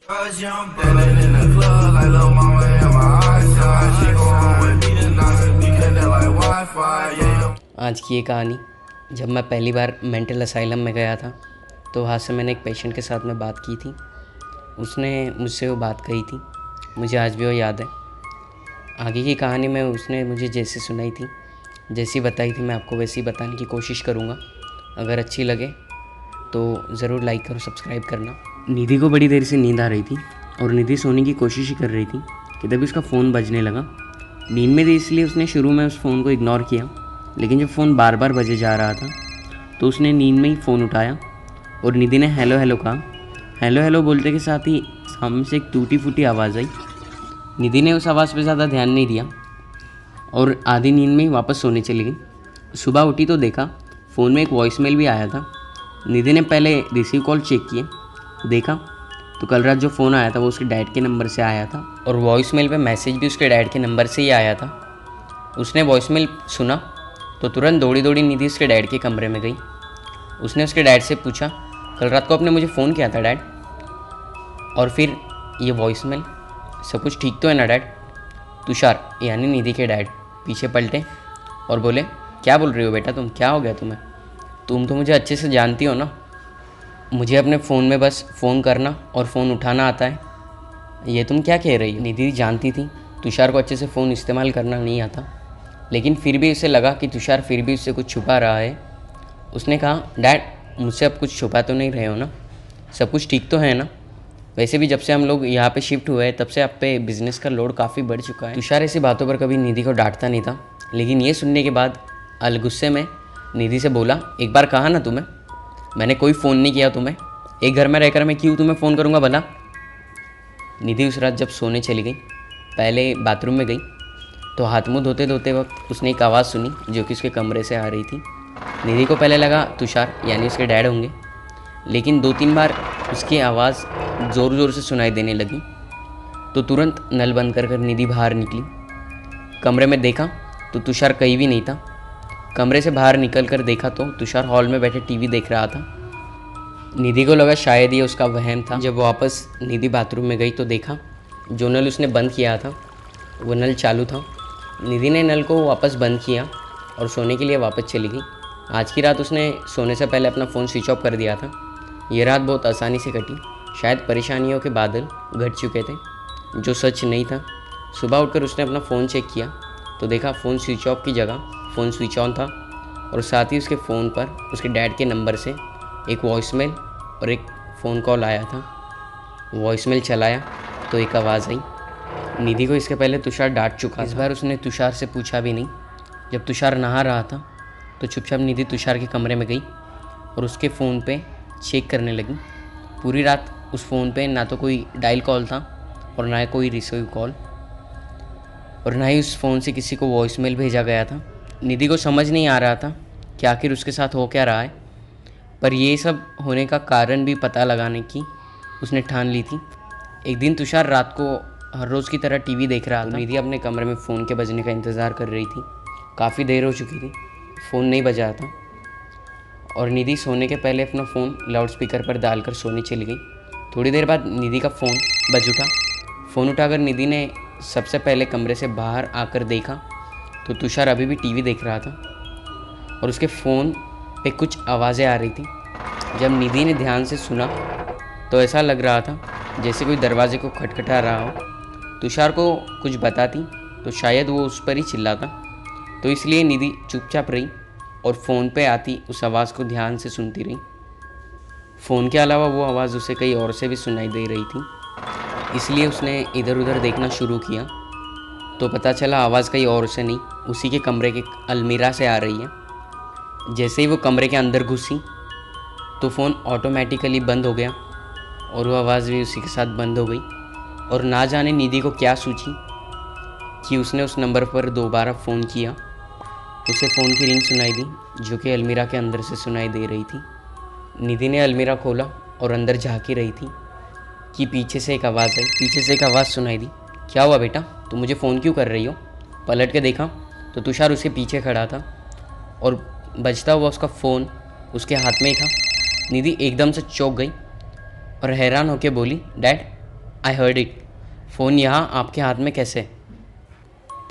Cause young ballin' in the club like lil' mama in my eyesight. She go home with me tonight, we connect like Wi-Fi. Yeah. आज की ये कहानी, जब मैं पहली बार mental asylum में गया था तो वहाँ से मैंने एक पेशेंट के साथ में बात की थी। उसने मुझसे वो बात कही थी, मुझे आज भी वो याद है। आगे की कहानी में उसने मुझे जैसे सुनाई थी, जैसी बताई थी, मैं आपको वैसी बताने की कोशिश करूँगा। अगर अच्छी लगे तो ज़रूर लाइक करो, सब्सक्राइब करना। निधि को बड़ी देर से नींद आ रही थी और निधि सोने की कोशिश ही कर रही थी कि तभी उसका फ़ोन बजने लगा। नींद में थी इसलिए उसने शुरू में उस फ़ोन को इग्नोर किया, लेकिन जब फ़ोन बार बार बजे जा रहा था तो उसने नींद में ही फ़ोन उठाया और निधि ने हेलो हेलो कहा। हेलो हेलो बोलते के साथ ही सामने से एक टूटी फूटी आवाज़ आई। निधि ने उस आवाज़ पे ज़्यादा ध्यान नहीं दिया और आधी नींद में ही वापस सोने चली गई। सुबह उठी तो देखा फ़ोन में एक वॉइसमेल भी आया था। निधि ने पहले रिसीव कॉल चेक किए, देखा तो कल रात जो फ़ोन आया था वो उसके डैड के नंबर से आया था और वॉइसमेल पे मैसेज भी उसके डैड के नंबर से ही आया था। उसने वॉइसमेल सुना तो तुरंत दौड़ी दौड़ी निधि उसके डैड के कमरे में गई। उसने उसके डैड से पूछा, कल रात को आपने मुझे फ़ोन किया था डैड? और फिर ये वॉइसमेल, सब कुछ ठीक तो है ना डैड? तुषार यानी निधि के डैड पीछे पलटे और बोले, क्या बोल रही हो बेटा तुम, क्या हो गया तुम्हें? तुम तो मुझे अच्छे से जानती हो ना, मुझे अपने फ़ोन में बस फ़ोन करना और फ़ोन उठाना आता है। ये तुम क्या कह रही हो? निधि जानती थी तुषार को अच्छे से फ़ोन इस्तेमाल करना नहीं आता, लेकिन फिर भी उसे लगा कि तुषार फिर भी उससे कुछ छुपा रहा है। उसने कहा, डैड मुझसे अब कुछ छुपा तो नहीं रहे हो ना? सब कुछ ठीक तो है ना? वैसे भी जब से हम लोग यहाँ पे शिफ्ट हुए हैं तब से आप पे बिज़नेस का लोड काफ़ी बढ़ चुका है। तुषार ऐसी बातों पर कभी निधि को डांटता नहीं था, लेकिन ये सुनने के बाद गुस्से में निधि से बोला, एक बार कहा ना तुम्हें, मैंने कोई फ़ोन नहीं किया तुम्हें। एक घर में रहकर मैं क्यों तुम्हें फ़ोन करूँगा भला? निधि उस रात जब सोने चली गई, पहले बाथरूम में गई तो हाथ मुँह धोते धोते वक्त उसने एक आवाज़ सुनी जो कि उसके कमरे से आ रही थी। निधि को पहले लगा तुषार यानी उसके डैड होंगे, लेकिन 2-3 बार उसकी आवाज़ ज़ोर ज़ोर से सुनाई देने लगी तो तुरंत नल बंद कर निधि बाहर निकली। कमरे में देखा तो तुषार कहीं भी नहीं था। कमरे से बाहर निकल कर देखा तो तुषार हॉल में बैठे टीवी देख रहा था। निधि को लगा शायद ये उसका वहम था। जब वापस निधि बाथरूम में गई तो देखा जो नल उसने बंद किया था वो नल चालू था। निधि ने नल को वापस बंद किया और सोने के लिए वापस चली गई। आज की रात उसने सोने से पहले अपना फ़ोन स्विच ऑफ कर दिया था। ये रात बहुत आसानी से कटी, शायद परेशानियों के बादल घट चुके थे, जो सच नहीं था। सुबह उठकर उसने अपना फ़ोन चेक किया तो देखा फ़ोन स्विच ऑफ की जगह फ़ोन स्विच ऑन था और साथ ही उसके फ़ोन पर उसके डैड के नंबर से एक वॉइसमेल और एक फ़ोन कॉल आया था। वॉइसमेल चलाया तो एक आवाज़ आई। निधि को इसके पहले तुषार डांट चुका था। इस बार उसने तुषार से पूछा भी नहीं। जब तुषार नहा रहा था तो चुपचाप निधि तुषार के कमरे में गई और उसके फ़ोन पे चेक करने लगी। पूरी रात उस फ़ोन पे ना तो कोई डायल कॉल था और ना ही कोई रिसीव कॉल, और ना ही उस फ़ोन से किसी को वॉइसमेल भेजा गया था। निधि को समझ नहीं आ रहा था कि आखिर उसके साथ हो क्या रहा है, पर ये सब होने का कारण भी पता लगाने की उसने ठान ली थी। एक दिन तुषार रात को हर रोज़ की तरह टीवी देख रहा था। निधि अपने कमरे में फ़ोन के बजने का इंतज़ार कर रही थी। काफ़ी देर हो चुकी थी, फ़ोन नहीं बजा था और निधि सोने के पहले अपना फ़ोन लाउड स्पीकर पर डालकर सोने चली गई। थोड़ी देर बाद निधि का फ़ोन बज उठा। फ़ोन उठाकर निधि ने सबसे पहले कमरे से बाहर आकर देखा तो तुषार अभी भी टीवी देख रहा था और उसके फ़ोन पे कुछ आवाज़ें आ रही थी। जब निधि ने ध्यान से सुना तो ऐसा लग रहा था जैसे कोई दरवाजे को खटखटा रहा हो। तुषार को कुछ बताती तो शायद वो उस पर ही चिल्लाता, तो इसलिए निधि चुपचाप रही और फ़ोन पे आती उस आवाज़ को ध्यान से सुनती रही। फ़ोन के अलावा वो आवाज़ उसे कहीं और से भी सुनाई दे रही थी, इसलिए उसने इधर उधर देखना शुरू किया तो पता चला आवाज़ कहीं और से नहीं, उसी के कमरे के अलमीरा से आ रही है। जैसे ही वो कमरे के अंदर घुसी तो फ़ोन ऑटोमेटिकली बंद हो गया और वो आवाज़ भी उसी के साथ बंद हो गई। और ना जाने निधि को क्या सूझी कि उसने उस नंबर पर दोबारा फ़ोन किया। उसे फ़ोन की रिंग सुनाई दी जो कि अलमीरा के अंदर से सुनाई दे रही थी। निधि ने अलमीरा खोला और अंदर झाँकी रही थी कि पीछे से एक आवाज़ आई। पीछे से एक आवाज़ सुनाई दी, क्या हुआ बेटा, तुम मुझे फ़ोन क्यों कर रही हो? पलट के देखा तो तुषार उसके पीछे खड़ा था और बजता हुआ उसका फ़ोन उसके हाथ में ही था। निधि एकदम से चौंक गई और हैरान होकर बोली, dad I heard it. Phone यहाँ आपके हाथ में कैसे?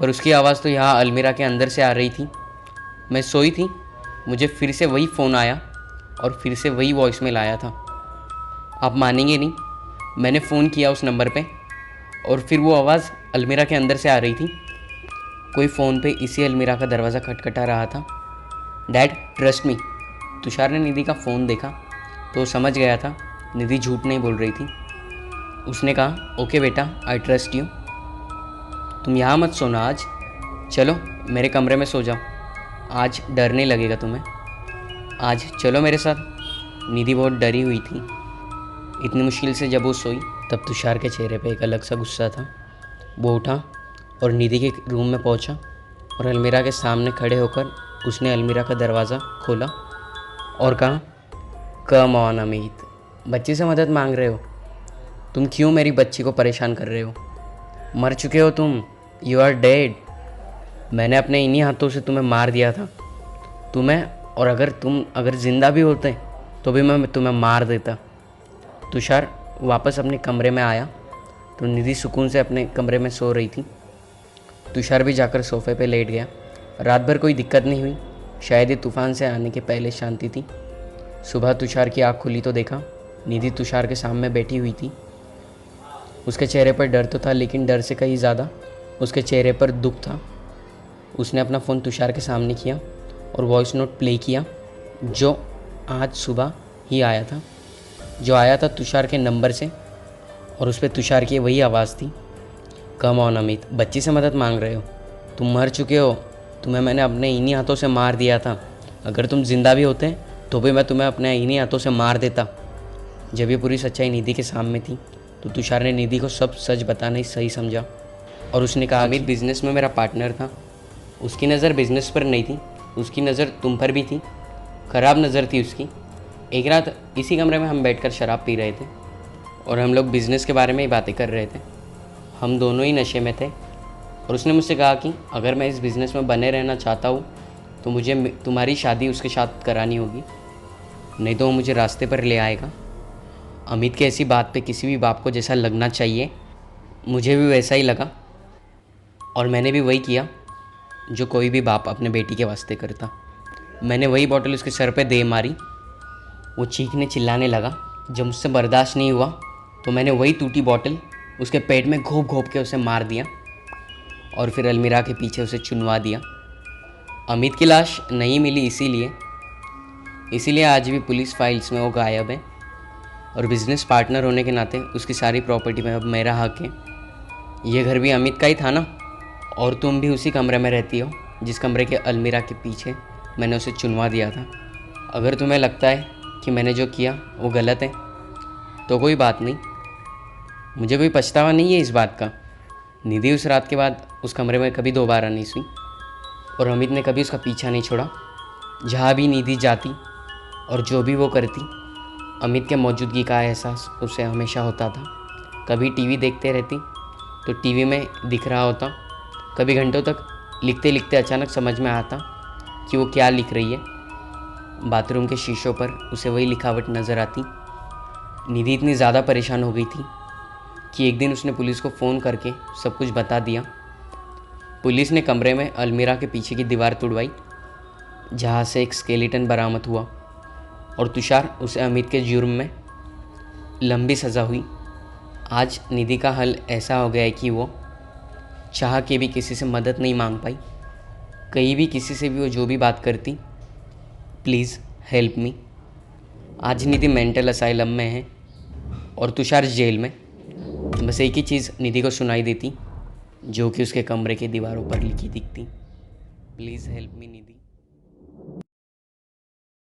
पर उसकी आवाज़ तो यहाँ अलमीरा के अंदर से आ रही थी। मैं सोई थी, मुझे फिर से वही फ़ोन आया और फिर से वही वॉइस मेल आया था। आप मानेंगे नहीं, मैंने फ़ोन किया उस नंबर पे और फिर वो आवाज़ अलमीरा के अंदर से आ रही थी। कोई फ़ोन पे इसी अलमीरा का दरवाज़ा खटखटा रहा था। Dad trust me. तुषार ने निधि का फ़ोन देखा तो समझ गया था निधि झूठ नहीं बोल रही थी। उसने कहा, ओके बेटा, आई ट्रस्ट यू। तुम यहाँ मत सोना आज, चलो मेरे कमरे में सो जाओ, आज डर नहीं लगेगा तुम्हें। आज चलो मेरे साथ। निधि बहुत डरी हुई थी। इतनी मुश्किल से जब वो सोई तब तुषार के चेहरे पे एक अलग सा गुस्सा था। वो उठा और निधि के रूम में पहुंचा और अलमीरा के सामने खड़े होकर उसने अलमीरा का दरवाज़ा खोला और कहा, कम ऑन अमित, बच्ची से मदद मांग रहे हो? तुम क्यों मेरी बच्ची को परेशान कर रहे हो? मर चुके हो तुम, यू आर डेड। मैंने अपने इन्हीं हाथों से तुम्हें मार दिया था, तुम्हें, और अगर ज़िंदा भी होते तो भी मैं तुम्हें मार देता। तुषार वापस अपने कमरे में आया तो निधि सुकून से अपने कमरे में सो रही थी। तुषार भी जाकर सोफे पे लेट गया। रात भर कोई दिक्कत नहीं हुई, शायद ये तूफान से आने के पहले शांति थी। सुबह तुषार की आँख खुली तो देखा निधि तुषार के सामने बैठी हुई थी। उसके चेहरे पर डर तो था, लेकिन डर से कहीं ज़्यादा उसके चेहरे पर दुख था। उसने अपना फ़ोन तुषार के सामने किया और वॉइस नोट प्ले किया जो आज सुबह ही आया था तुषार के नंबर से, और उस पर तुषार की वही आवाज़ थी, कम ऑन अमित, बच्ची से मदद मांग रहे हो? तुम मर चुके हो, तुम्हें मैंने अपने इन्हीं हाथों से मार दिया था। अगर तुम ज़िंदा भी होते तो भी मैं तुम्हें अपने इन्हीं हाथों से मार देता। जब ये पूरी सच्चाई निधि के सामने थी तो तुषार ने निधि को सब सच बताना ही सही समझा और उसने कहा, अमित बिज़नेस में मेरा पार्टनर था, उसकी नज़र बिज़नेस पर नहीं थी, उसकी नज़र तुम पर भी थी, ख़राब नज़र थी उसकी। एक रात इसी कमरे में हम बैठकर शराब पी रहे थे और हम लोग बिज़नेस के बारे में ही बातें कर रहे थे। हम दोनों ही नशे में थे और उसने मुझसे कहा कि अगर मैं इस बिज़नेस में बने रहना चाहता हूँ तो मुझे तुम्हारी शादी उसके साथ करानी होगी, नहीं तो वो मुझे रास्ते पर ले आएगा। अमित की ऐसी बात पे किसी भी बाप को जैसा लगना चाहिए, मुझे भी वैसा ही लगा और मैंने भी वही किया जो कोई भी बाप अपने बेटी के वास्ते करता। मैंने वही बॉटल उसके सर पे दे मारी। वो चीखने चिल्लाने लगा। जब मुझसे बर्दाश्त नहीं हुआ तो मैंने वही टूटी बॉटल उसके पेट में घोंप घोंप के उसे मार दिया और फिर अलमीरा के पीछे उसे चुनवा दिया। अमित की लाश नहीं मिली इसीलिए आज भी पुलिस फाइल्स में वो गायब है और बिज़नेस पार्टनर होने के नाते उसकी सारी प्रॉपर्टी में अब मेरा हक है। ये घर भी अमित का ही था ना, और तुम भी उसी कमरे में रहती हो जिस कमरे के अलमीरा के पीछे मैंने उसे चुनवा दिया था। अगर तुम्हें लगता है कि मैंने जो किया वो गलत है तो कोई बात नहीं, मुझे कोई पछतावा नहीं है इस बात का। निधि उस रात के बाद उस कमरे में कभी दोबारा नहीं सोई और अमित ने कभी उसका पीछा नहीं छोड़ा। जहाँ भी निधि जाती और जो भी वो करती, अमित के मौजूदगी का एहसास उसे हमेशा होता था। कभी टीवी देखते रहती तो टीवी में दिख रहा होता, कभी घंटों तक लिखते लिखते अचानक समझ में आता कि वो क्या लिख रही है। बाथरूम के शीशों पर उसे वही लिखावट नज़र आती। निधि इतनी ज़्यादा परेशान हो गई थी कि एक दिन उसने पुलिस को फ़ोन करके सब कुछ बता दिया। पुलिस ने कमरे में अलमीरा के पीछे की दीवार तोड़वाई जहाँ से एक स्केलेटन बरामद हुआ और तुषार उसे अमित के जुर्म में लंबी सज़ा हुई। आज निधि का हल ऐसा हो गया है कि वो चाह के भी किसी से मदद नहीं मांग पाई। कहीं भी किसी से भी वो जो भी बात करती, प्लीज़ हेल्प मी। आज निधि मेंटल असाइलम में है और तुषार जेल में। बस एक ही चीज़ निधि को सुनाई देती जो कि उसके कमरे की दीवारों पर लिखी दिखती, प्लीज़ हेल्प मी निधि।